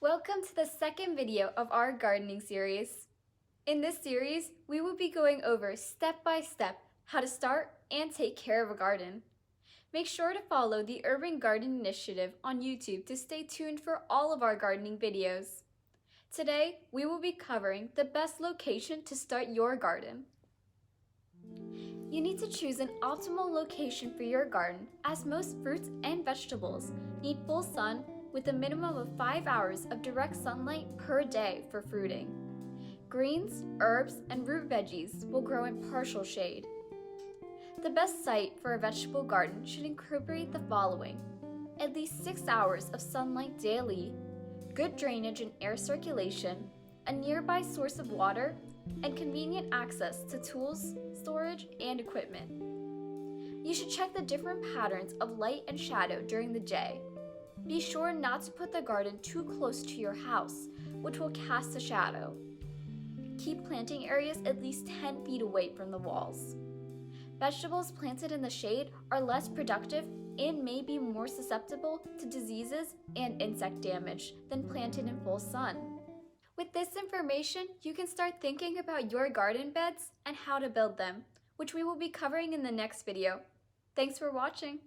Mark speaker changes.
Speaker 1: Welcome to the second video of our gardening series. In this series, we will be going over step by step how to start and take care of a garden. Make sure to follow the Urban Garden Initiative on YouTube to stay tuned for all of our gardening videos. Today, we will be covering the best location to start your garden. You need to choose an optimal location for your garden, as most fruits and vegetables need full sun with a minimum of 5 hours of direct sunlight per day for fruiting. Greens, herbs, and root veggies will grow in partial shade. The best site for a vegetable garden should incorporate the following: at least 6 hours of sunlight daily, good drainage and air circulation, a nearby source of water, and convenient access to tools, storage, and equipment. You should check the different patterns of light and shadow during the day. Be sure not to put the garden too close to your house, which will cast a shadow. Keep planting areas at least 10 feet away from the walls. Vegetables planted in the shade are less productive and may be more susceptible to diseases and insect damage than planted in full sun. With this information, you can start thinking about your garden beds and how to build them, which we will be covering in the next video. Thanks for watching.